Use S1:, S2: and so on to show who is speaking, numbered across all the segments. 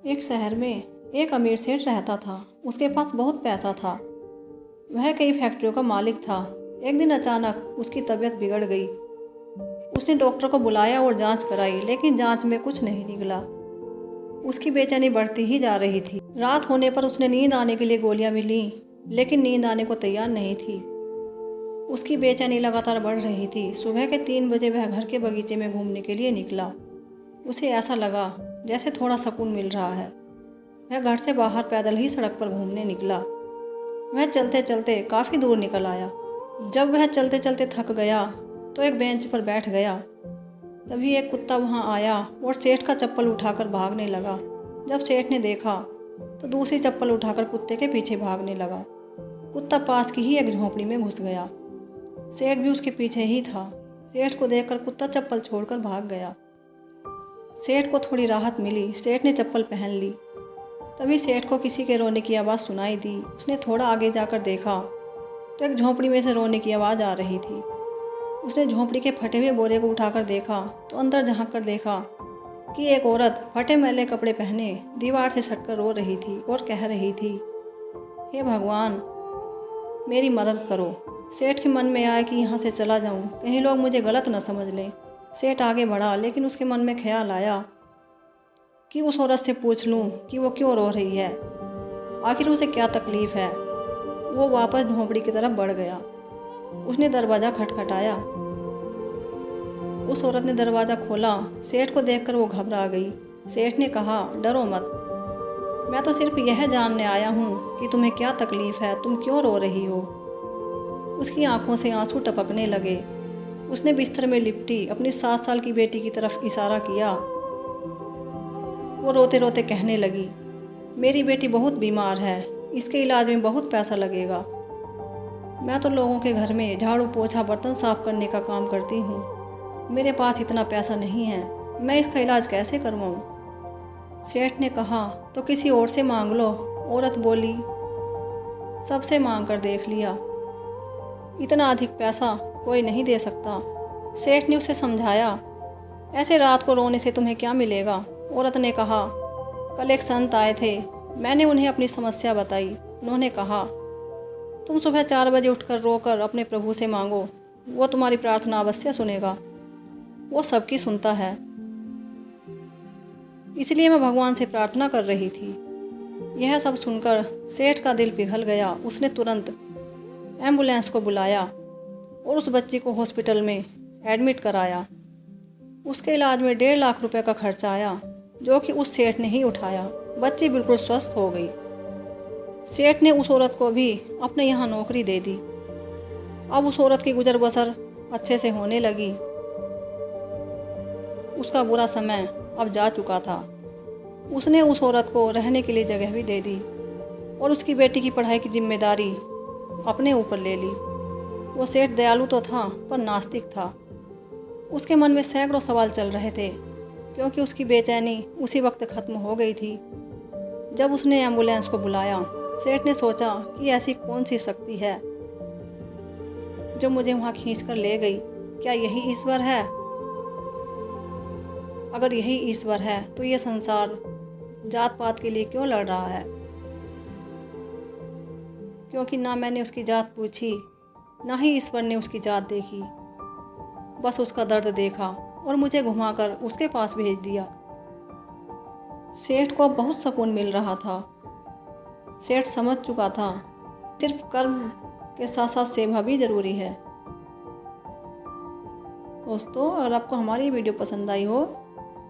S1: एक शहर में एक अमीर सेठ रहता था। उसके पास बहुत पैसा था। वह कई फैक्ट्रियों का मालिक था। एक दिन अचानक उसकी तबीयत बिगड़ गई। उसने डॉक्टर को बुलाया और जांच कराई, लेकिन जांच में कुछ नहीं निकला। उसकी बेचैनी बढ़ती ही जा रही थी। रात होने पर उसने नींद आने के लिए गोलियां भी लीं, लेकिन नींद आने को तैयार नहीं थी। उसकी बेचैनी लगातार बढ़ रही थी। सुबह के 3 बजे वह घर के बगीचे में घूमने के लिए निकला। उसे ऐसा लगा जैसे थोड़ा सुकून मिल रहा है। वह घर से बाहर पैदल ही सड़क पर घूमने निकला। वह चलते चलते काफ़ी दूर निकल आया। जब वह चलते चलते थक गया तो एक बेंच पर बैठ गया। तभी एक कुत्ता वहां आया और सेठ का चप्पल उठाकर भागने लगा। जब सेठ ने देखा तो दूसरी चप्पल उठाकर कुत्ते के पीछे भागने लगा। कुत्ता पास की ही एक झोंपड़ी में घुस गया। सेठ भी उसके पीछे ही था। सेठ को देखकर कुत्ता चप्पल छोड़कर भाग गया। सेठ को थोड़ी राहत मिली। सेठ ने चप्पल पहन ली। तभी सेठ को किसी के रोने की आवाज़ सुनाई दी। उसने थोड़ा आगे जाकर देखा तो एक झोंपड़ी में से रोने की आवाज़ आ रही थी। उसने झोंपड़ी के फटे हुए बोरे को उठाकर देखा तो अंदर झांक कर देखा कि एक औरत फटे मैले कपड़े पहने दीवार से सटकर रो रही थी और कह रही थी, हे भगवान, मेरी मदद करो। सेठ के मन में आया कि यहाँ से चला जाऊँ, कहीं लोग मुझे गलत न समझ लें। सेठ आगे बढ़ा, लेकिन उसके मन में ख्याल आया कि उस औरत से पूछ लूं कि वो क्यों रो रही है, आखिर उसे क्या तकलीफ़ है। वो वापस झोंपड़ी की तरफ बढ़ गया। उसने दरवाज़ा खटखटाया। उस औरत ने दरवाज़ा खोला। सेठ को देखकर वो घबरा गई। सेठ ने कहा, डरो मत, मैं तो सिर्फ यह जानने आया हूँ कि तुम्हें क्या तकलीफ़ है, तुम क्यों रो रही हो। उसकी आंखों से आंसू टपकने लगे। उसने बिस्तर में लिपटी अपनी 7 साल की बेटी की तरफ इशारा किया। वो रोते रोते कहने लगी, मेरी बेटी बहुत बीमार है, इसके इलाज में बहुत पैसा लगेगा। मैं तो लोगों के घर में झाड़ू पोछा बर्तन साफ करने का काम करती हूँ। मेरे पास इतना पैसा नहीं है, मैं इसका इलाज कैसे करवाऊँ। सेठ ने कहा, तो किसी और से मांग लो। औरत बोली, सबसे मांग कर देख लिया, इतना अधिक पैसा कोई नहीं दे सकता। सेठ ने उसे समझाया, ऐसे रात को रोने से तुम्हें क्या मिलेगा। औरत ने कहा, कल एक संत आए थे, मैंने उन्हें अपनी समस्या बताई। उन्होंने कहा, तुम सुबह 4 बजे उठकर रोकर अपने प्रभु से मांगो, वो तुम्हारी प्रार्थना अवश्य सुनेगा। वो सबकी सुनता है, इसलिए मैं भगवान से प्रार्थना कर रही थी। यह सब सुनकर सेठ का दिल पिघल गया। उसने तुरंत एम्बुलेंस को बुलाया और उस बच्ची को हॉस्पिटल में एडमिट कराया। उसके इलाज में 1.5 लाख रुपए का खर्चा आया, जो कि उस सेठ ने ही उठाया। बच्ची बिल्कुल स्वस्थ हो गई। सेठ ने उस औरत को भी अपने यहाँ नौकरी दे दी। अब उस औरत की गुजर बसर अच्छे से होने लगी। उसका बुरा समय अब जा चुका था। उसने उस औरत को रहने के लिए जगह भी दे दी और उसकी बेटी की पढ़ाई की जिम्मेदारी अपने ऊपर ले ली। वो सेठ दयालु तो था, पर नास्तिक था। उसके मन में सैकड़ों सवाल चल रहे थे, क्योंकि उसकी बेचैनी उसी वक्त खत्म हो गई थी जब उसने एम्बुलेंस को बुलाया। सेठ ने सोचा कि ऐसी कौन सी शक्ति है जो मुझे वहां खींच कर ले गई। क्या यही ईश्वर है? अगर यही ईश्वर है तो ये संसार जात पात के लिए क्यों लड़ रहा है? क्योंकि ना मैंने उसकी जात पूछी, ना ही ईश्वर ने उसकी जात देखी। बस उसका दर्द देखा और मुझे घुमाकर उसके पास भेज दिया। सेठ को अब बहुत सुकून मिल रहा था। सेठ समझ चुका था, सिर्फ कर्म के साथ साथ सेवा भी ज़रूरी है। दोस्तों, अगर आपको हमारी वीडियो पसंद आई हो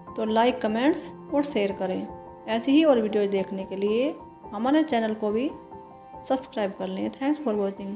S1: तो लाइक, कमेंट्स और शेयर करें। ऐसी ही और वीडियो देखने के लिए हमारे चैनल को भी सब्सक्राइब कर लें। Thanks for watching.